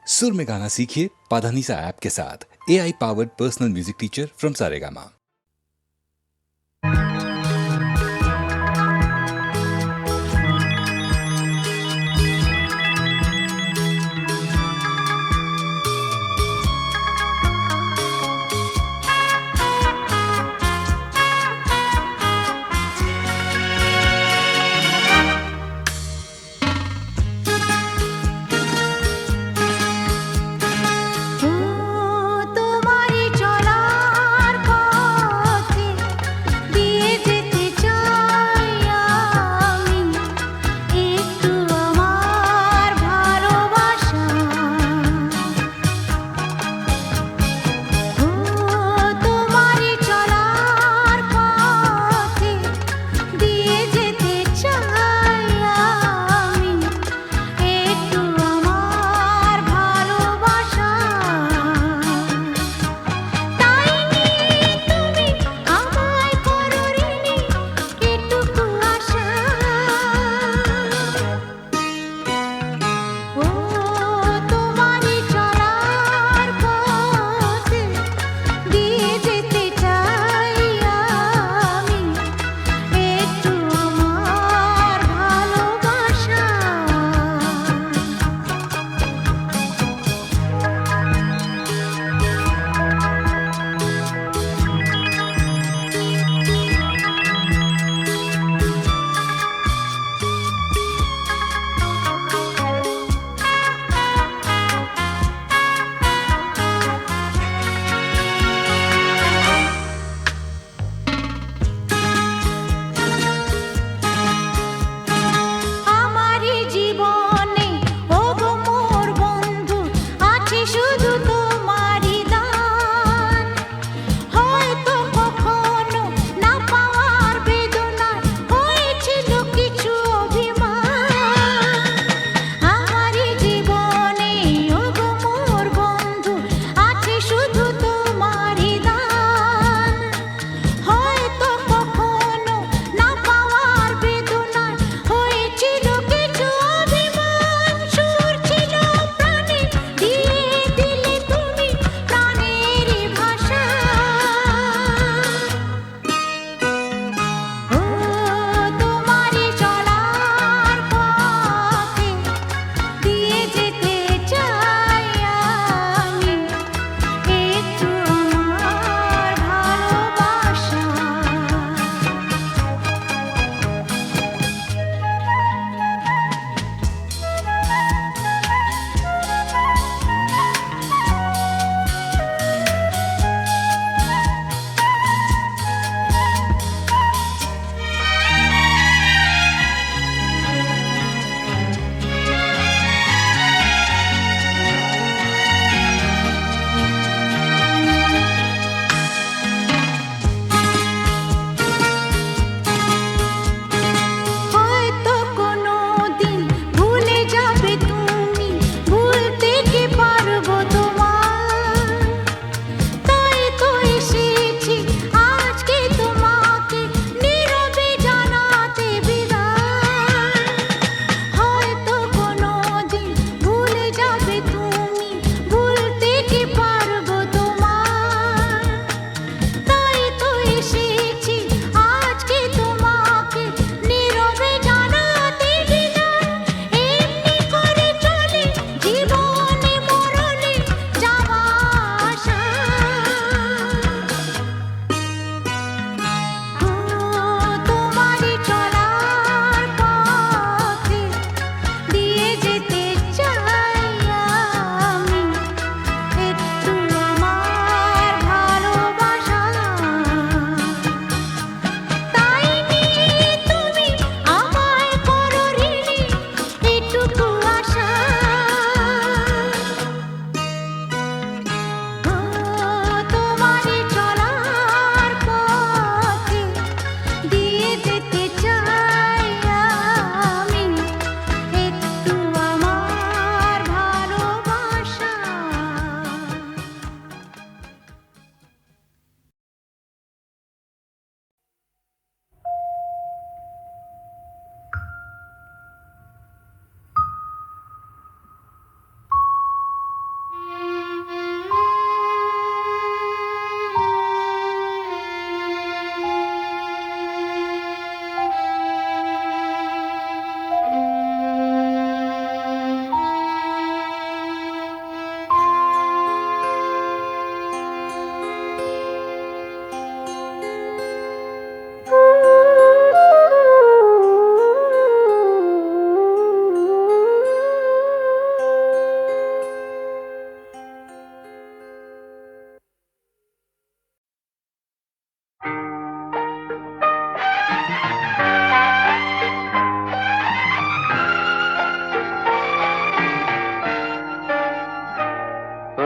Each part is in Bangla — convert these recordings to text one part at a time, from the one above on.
सुर में गाना सीखिए पाधानीसा ऐप के साथ। AI powered personal music teacher from Saregama. তোমারি চলার পথ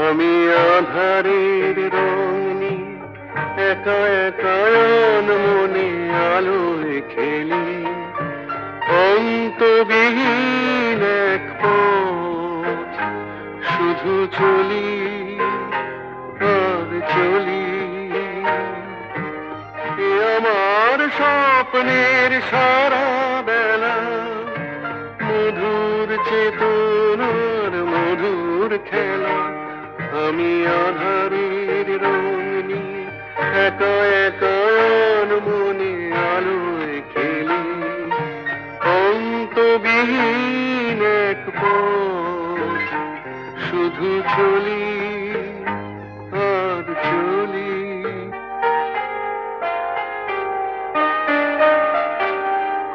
আমি আধারের রং নিয়ে একা একা মনে আলোয় খেলি, অন্তবিহীন এক পথ শুধু চলি আর চলি। এ আমার স্বপ্নের সারা বেলা, মধুর চেতনার মধুর খেলা। আমি আধারের রং নিয়ে একা একা মনে আলোয় খেলি, অন্তবিহীন এক পথ শুধু চলি আর চলি।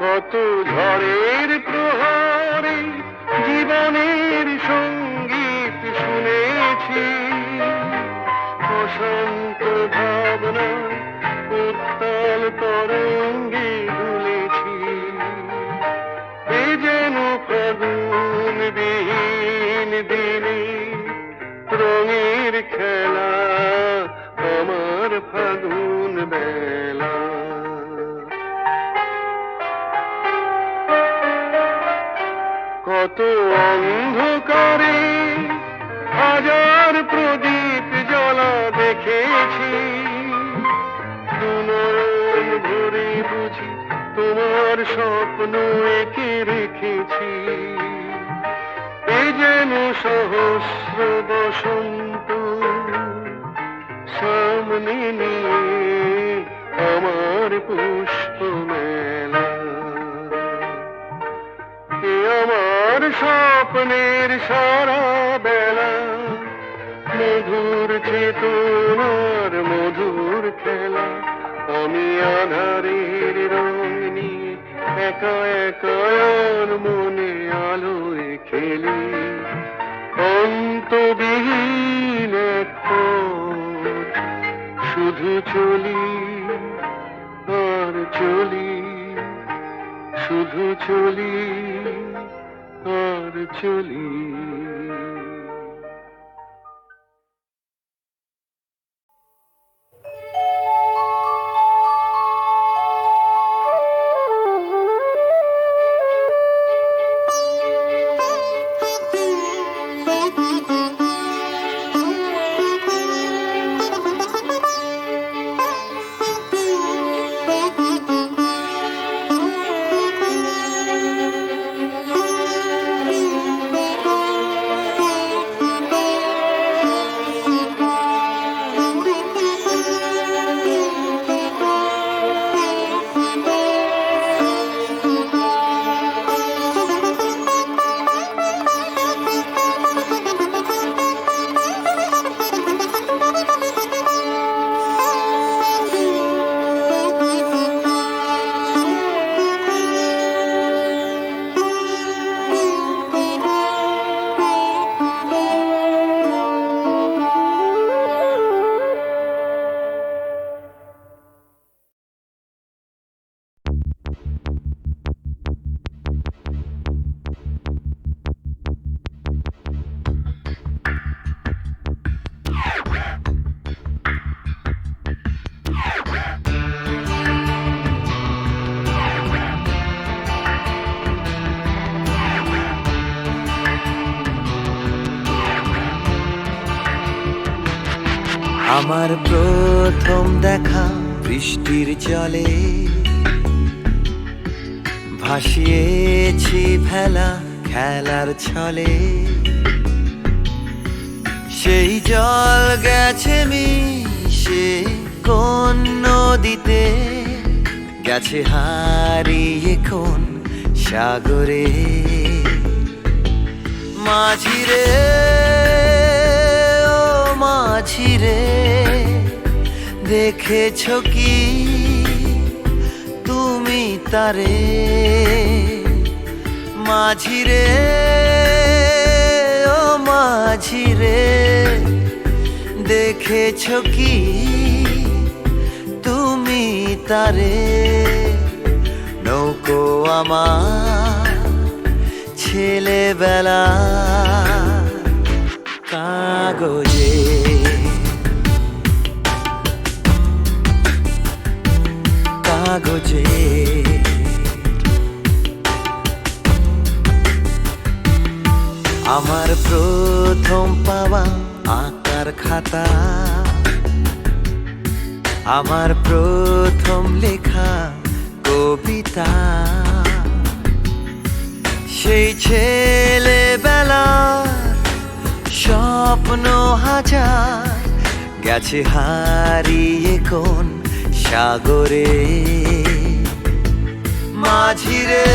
কত ঝড়ের প্রহরে জীবনের সঙ্গীত শুনেছি, অশান্ত ভাবনা উত্তাল তরঙ্গে দুলেছি। এ যেন ফাগুন বিহীন দিনে রঙের খেলা, আমার ফাগুন বেলা। কত অন্ধকারে হাজার প্রদীপ জ্বলা দেখেছি, দুনয়ন ভরে বুঝি তোমার স্বপ্ন এঁকে রেখেছি। এ যেন সহস্র বসন্ত সামনে নিয়ে আমার পুষ্প মেলা। এ আমার স্বপ্নের সারা বেলা, মধুর চেতনার মধুর খেলা। আমি আধারের রং নিয়ে একা একা মনে আলোয় খেলি, অন্তবিহীন এক পথ শুধু চলি আর চলি, শুধু চলি আর চলি। আমার প্রথম দেখা বৃষ্টির জলে, ভাসিয়েছি ভেলা খেলার ছলে। সেই জল গেছে মিশে কোন নদীতে, গেছে হারিয়ে কোন সাগরে। মাঝিরে ও মাঝিরে, দেখেছো কি তুমি তারে? মাঝিরে ও মাঝিরে, দেখেছো কি তুমি তারে? নৌকো আমার ছেলেবেলা কাগজে কাগজে আমার প্রথম পাওয়া আঁকার খাতা, আমার প্রথম লেখা কবিতা, সেই ছেলেবেলার স্বপ্ন হাজার গেছে হারিয়ে কোন সাগরে। মাঝিরে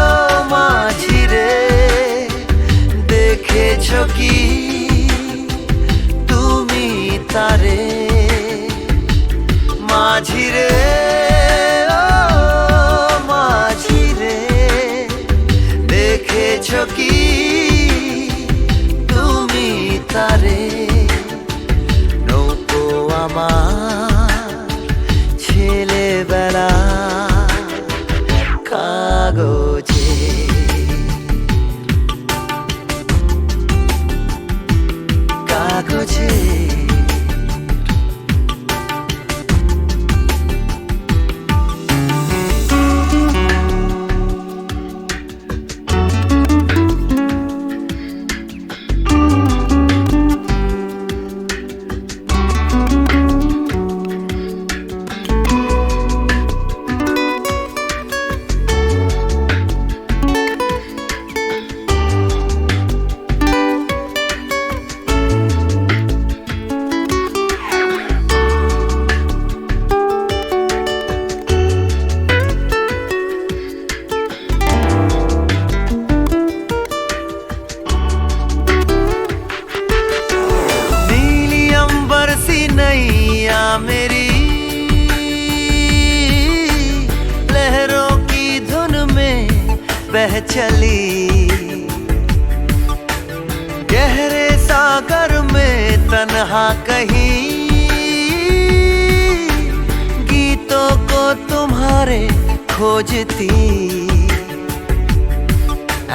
ও মাঝিরে, দেখেছ কি তুমি তারে? মাঝিরে ও মাঝিরে, দেখেছ কি তুমি তারে? নৌকো আমার ছেলেবেলা কাগজে কাগজে। नैया मेरी लहरों की धुन में बह चली, गहरे सागर में तन्हा कहीं गीतों को तुम्हारे खोजती।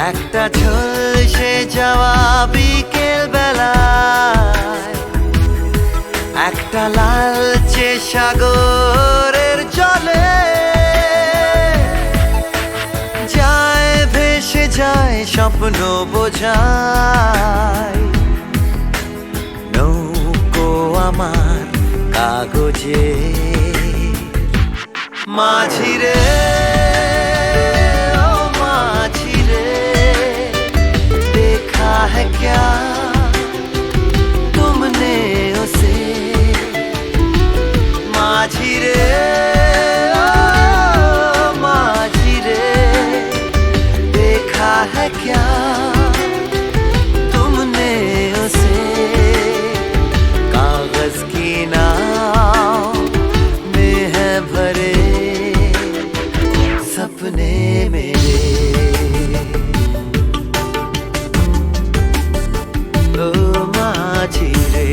একটা ঝলসে যাওয়া বিকেল বেলায় একটা লালচে সাগরের জলে যায় ভেসে যায় স্বপ্ন বোঝায়। নৌকো আমার কাগজে মাঝিরে ও মাঝিরে, देखा है क्या तुमने उसे? माझिरे ओ माझिरे, देखा है क्या तुमने उसे? कागज की नाव में है भरे सपने मेरे। ओ माझिरे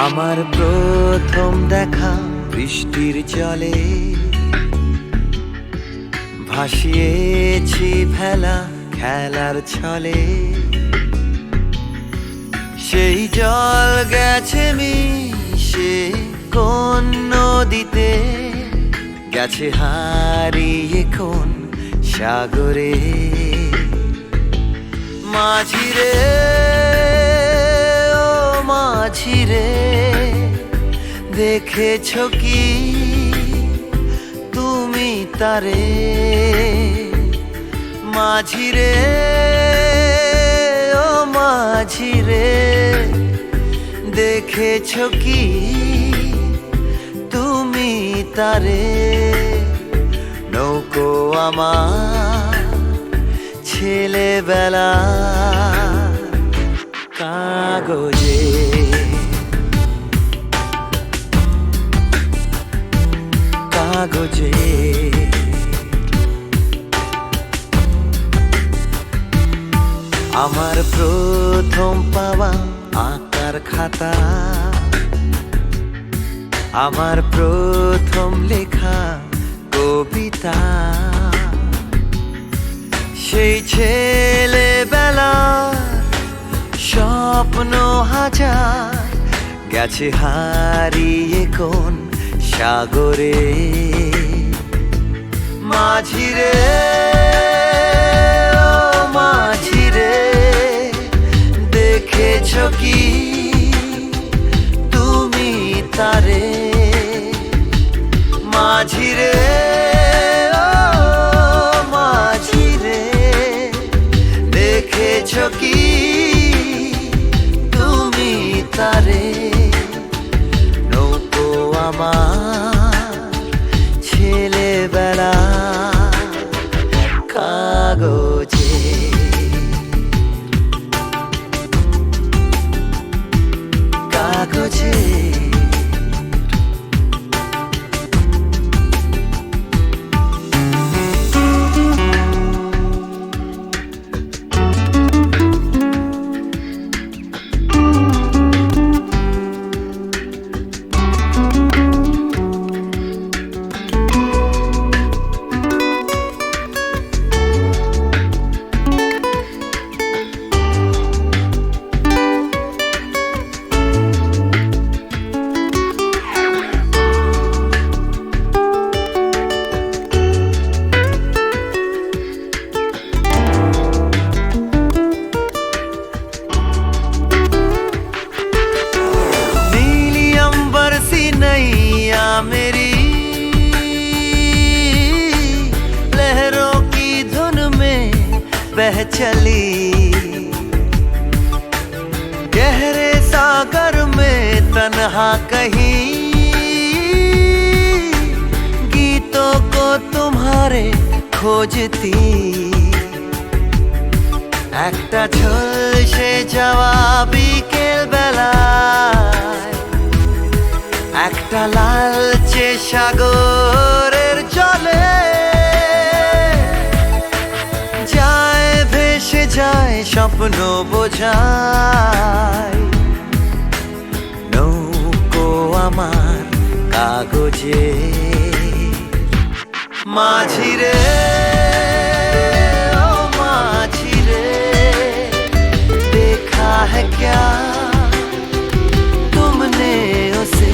আমার প্রথম দেখা বৃষ্টির জলে ভাসিয়েছি ভেলা খেলার ছলে। সেই জল গেছে মিশে কোন নদীতে, গেছে হারিয়ে কোন সাগরে। মাঝিরে ও মাঝিরে, দেখেছো কি তুমি তারে মাঝিরে ও মাঝিরে দেখেছো কি তুমি তারে নৌকো আমার ছেলেবেলা কাগজে কাগজে আমার প্রথম পাওয়া আঁকার খাতা আমার প্রথম লেখা কবিতা সেই ছেলেবেলার স্বপ্ন হাজার গেছে হারিয়ে কোন সাগরে মাঝিরে ও মাঝিরে দেখেছো কি তুমি তারে মাঝিরে ও মাঝিরে দেখেছো কি তুমি তারে নৌকো আমার ছেলেবেলা কাগজে কাগজে मेरी लहरों की धुन में बह चली गहरे सागर में तन्हा कहीं गीतों को तुम्हारे खोजती একটা ঝলসে যাওয়া বিকেল বেলায় একটা লালচে সাগরের জলে যায় ভেসে যায় স্বপ্ন বোঝায় নৌকো আমার কাগজে মাঝিরে ও মাঝিরে देखा है क्या तुमने उसे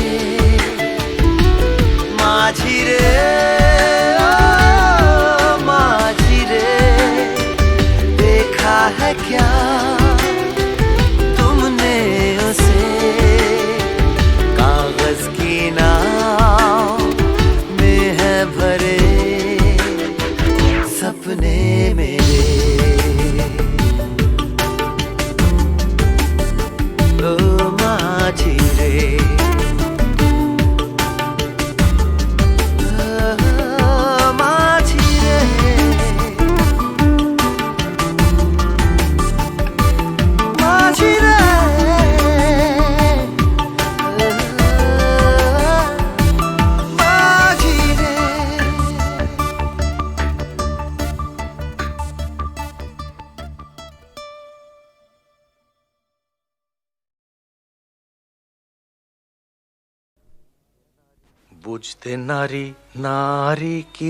মাঝিরে ও মাঝিরে देखा है क्या तुमने उसे कागज की नाव में है भरे सपने मेरे ओ মাঝিরে বুঝতে নারী নারী কি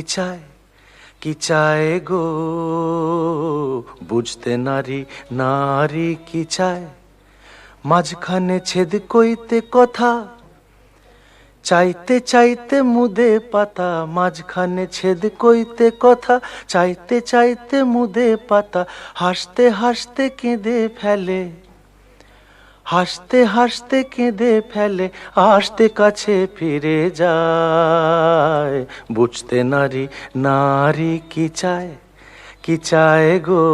চায় গো বুঝতে নারী নারী কি চায় মাঝখানে ছেদ কইতে কথা চাইতে চাইতে মুদে পাতা মাঝখানে ছেদ কইতে কথা চাইতে চাইতে মুদে পাতা হাসতে হাসতে কেঁদে ফেলে হাসতে হাসতে কেঁদে ফেলে, আসতে কাছে ফিরে যায়। বুঝতে নারী, নারী কি চায়, কি চায় গো,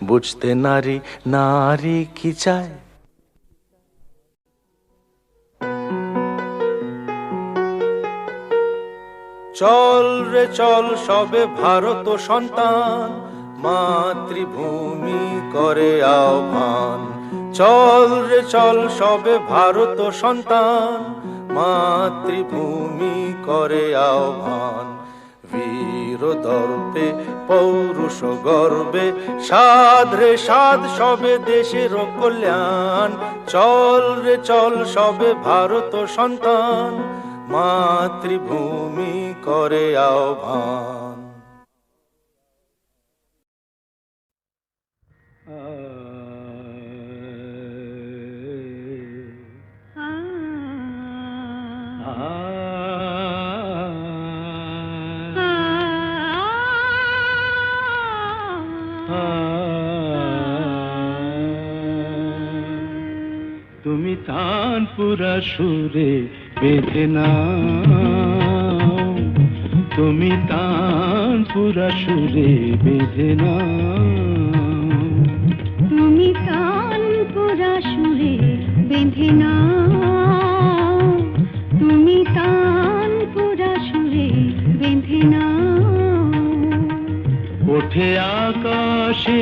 বুঝতে নারী, নারী কি চায়। চল রে চল সবে ভারত সন্তান, মাতৃভূমি করে আহ্বান। চল রে চল সবে ভারত সন্তান, মাতৃভূমি করে আহ্বান। বীর দর্পে পৌরুষ গর্বে, সাধ রে সাধ সবে দেশের কল্যাণ। চল রে চল সবে ভারত সন্তান, মাতৃভূমি করে আহ্বান। তুমি তানপুরা সুরে বেঁধে নাও, তুমি তানপুরা সুরে বেঁধে নাও, তুমি তানপুরা সুরে বেঁধে নাও, তুমি তানপুরা সুরে বেঁধে নাও। ওঠে আকাশে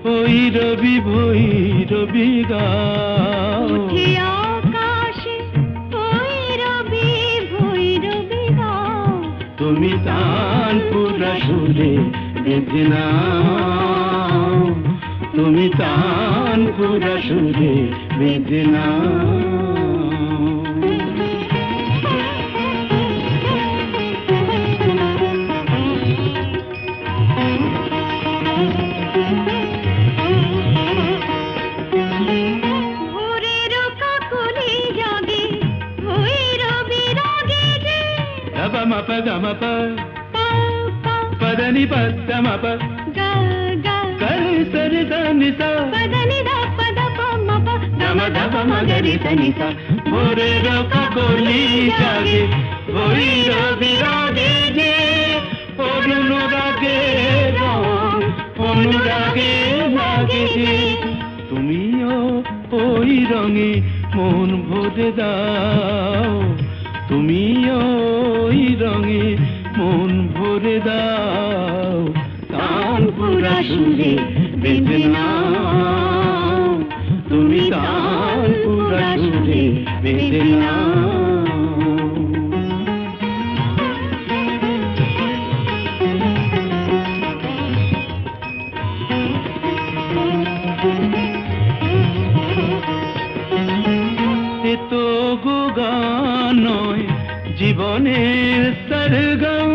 ভৈরবী ভৈরবী গাও, ওঠে আকাশে ভৈরবী ভৈরবী গাও। তুমি তানপুরা সুরে বেঁধে নাও, তুমি তানপুরা সুরে বেঁধে নাও। గమప పదని పదమప కరి సరి సని స పదని ద పద పమ ప గమ ధప మగరి సని స ভোরের কাকলি জাগে ভৈরবী রাগে যে অনুরাগে রং অনুরাগে লাগে যে তুমিও ওই রঙে মন ভরে দাও, তুমিও ওই রঙে মন ভরে দাও। তানপুরা সুরে বেঁধে নাও, তুমি তানপুরা সুরে বেঁধে নাও। এ তো গো গান নয়, জীবনের সরগম,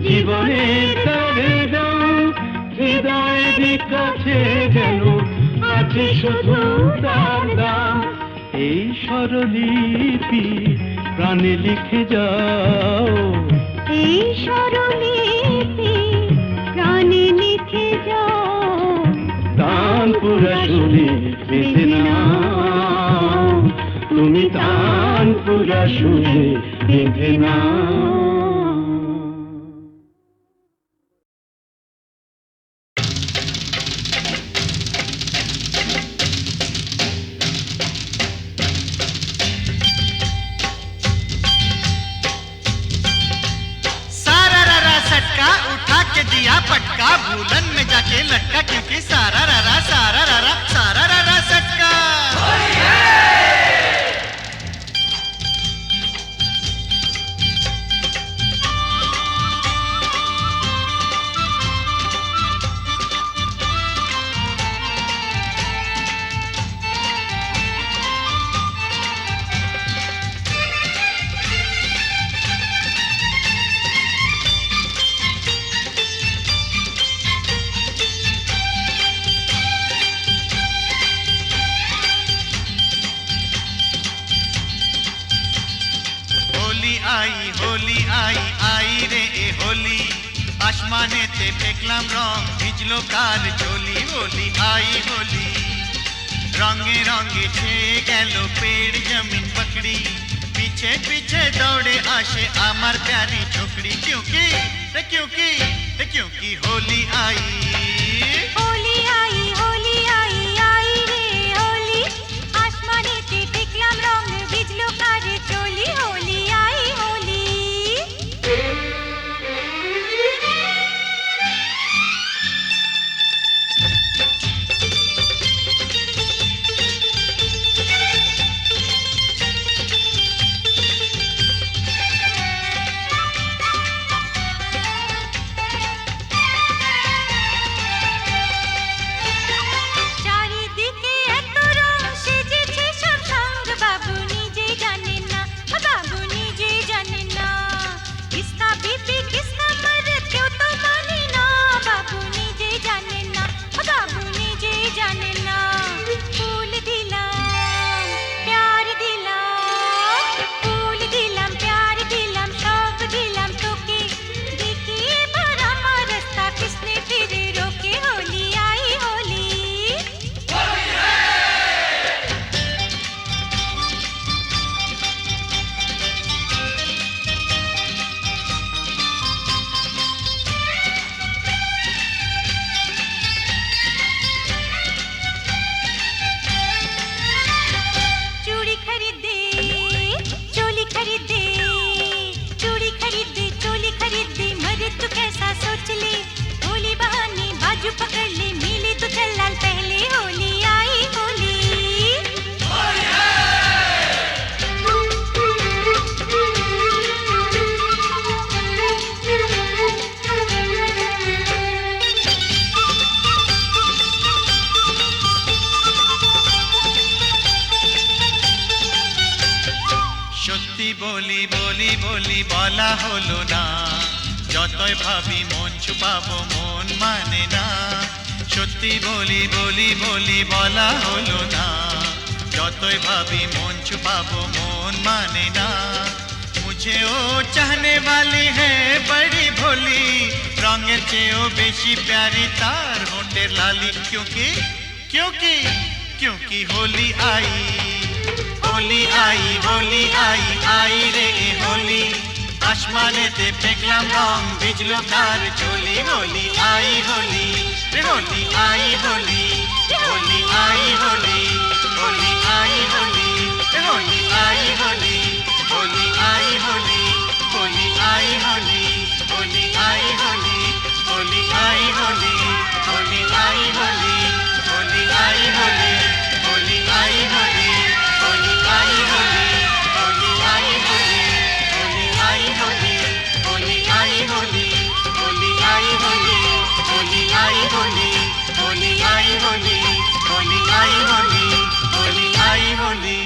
জীবনের সরগম। হৃদয়ের কাছে যেন আছে শুধু তার দাম। এই স্বরলিপি প্রাণে লিখে যাও, এই স্বরলিপি প্রাণে লিখে যাও। তানপুরা সুরে বেঁধে নাও, তুমি তানপুরা সুরে বেঁধে নাও। पटका भूलन में जाके लटका, क्योंकि सारा रारा सटका। आई आई रे এ হোলি আসমানেতে ফেকলাম রং ভিজলো কাল চলি হোলি आई হোলি रंगे रंगे छे गैलो पेड़ जमीन पकड़ी पीछे पीछे दौड़े आशे आमार प्यारी छोकरी क्योंकि होली आई होली आई आई रे होली आसमानेते দেখলাম রং ভিজলো কার চলি হোলি आई होली চারিদিকে এত রং সেজেছে সব সঙ্গ বাবু নিজেই জানেন না কিসকা বিপি কিসকা মরদ কেউ তো মানে না বাবু নিজেই জানেন না ফুল দিলাম প্যার দিলাম সব দিলাম তোকে দেখি এবার আমার রাস্তা কিসনে ফিরে রোকে হোলি आई होली चूड़ी खरीदे चोली खरीदे मरे तू कैसा सोच ले होली बहाने बाजू पकड़ ले मिले तो चल लाल पहले होली आई होली সত্যি বলি বলি বলি বলা হলো না যতই ভাবি মন ছুপাবো মন মানে না সত্যি বলি বলি বলি বলা হলো না যতই ভাবি মন ছুপাবো মন মানে না मुझे ओ चाहने वाली है बड़ी भोली रंगेर চেয়েও বেশি प्यारी तार होंठের लाली क्योंकि होली आई रे ए होली आसमानेते फेकलाम रंग ভিজলো কার চলি হোলি आई होली रे होली आई होली होली आई होली होली आई होली रे होली आई होली होली आई होली होली आई होली होली आई होली होली आई होली होली आई होली होली आई होली होली आई होली होली आई होली होली आई होली होली आई होली होली आई होली होली आई होली होली आई होली होली आई होली होली आई होली होली आई होली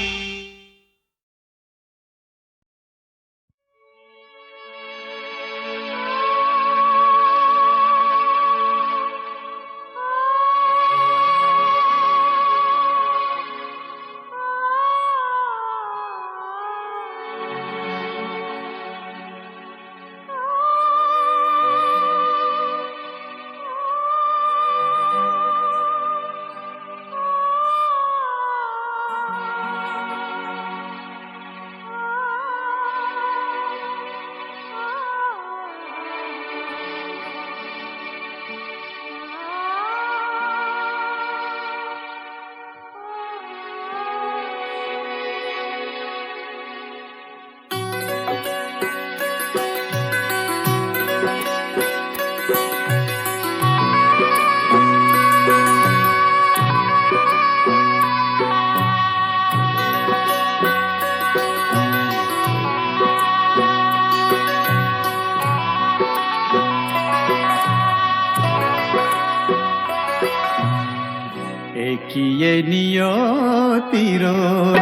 একিয়ে নিয়তির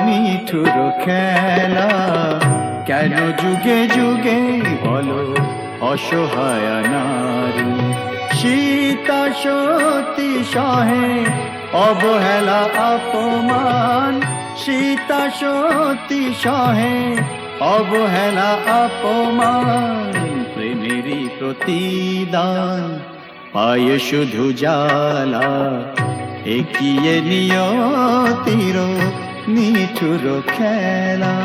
নিঠুর খেলা কেন যুগে যুগে বলো অসহায় নারী সীতা সতী সহে অবহেলা অপমান সীতা সতী সহে অবহেলা অপমান প্রেমেরই প্রতিদান পায় শুধু জ্বালা একিয়ে নিয়তির নিঠুর খেলা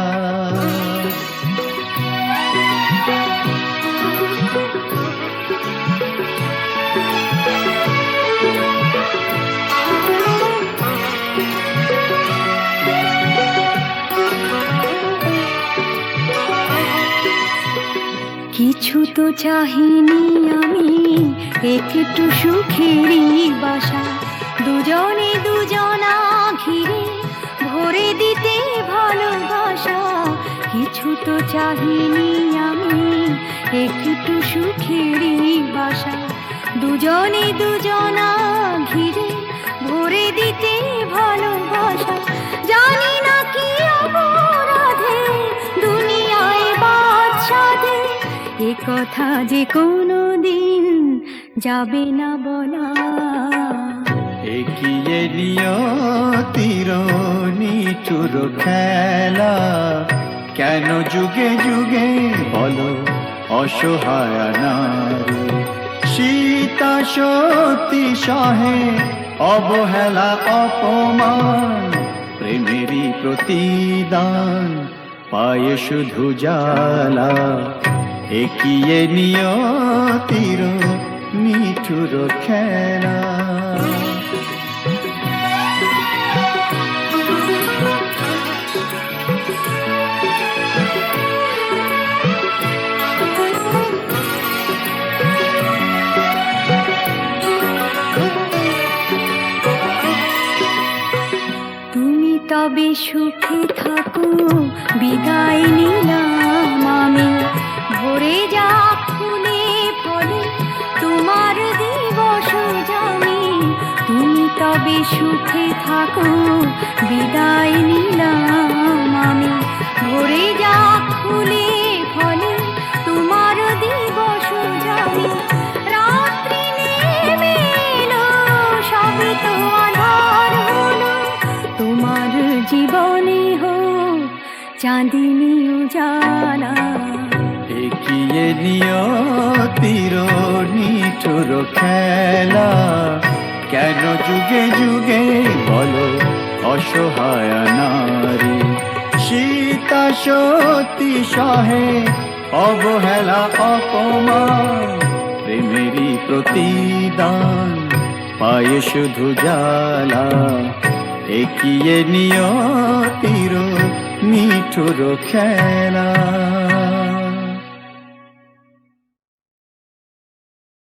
কিছু তো চাহিনি আমি, একটু সুখেরই বাসা, দুজনে দুজনা ঘিরে ভরে দিতে ভালোবাসা। কিছু তো চাহিনি আমি, একটু সুখেরই বাসা, দুজনে দুজনা ঘিরে ভরে দিতে ভালোবাসা। জানি না কি অপরাধে দুনিয়ায় বাদশাদের, এ কথা যে কোনো দিন যাবে না বলা। এগিয়ে নিয়তির নিঠুর খেলা কেন যুগে যুগে বলো অসহায় নারী। সীতা সতী সহে অবহেলা অপমান প্রেমেরই প্রতিদান পায় শুধু জ্বালা একিয়ে নিয়তির নিঠুর খেলা। তুমি তবে সুখে থাকো, বিদায় নিলাম আমি। ভরে যাক ফুলে ফলে তোমার দিবস জামি। তুমি তবে সুখে থাকো, বিদায় নিলাম আমি। ভরে যাক ফুলে ফলে তোমার দিবস জামি। রাত্রি নেমে এলো, সবে তো আঁধার হলো, তোমার জীবনে হোক চাঁদিনী উজালা। এগিয়ে নিয়তির নিঠুর খেলা কেন যুগে যুগে বলো অসহায় নারী। সীতা সতী সহে অবহেলা অপমান প্রেমেরই প্রতিদান পায় শুধু জ্বালা এগিয়ে নিয়তির নিঠুর খেলা।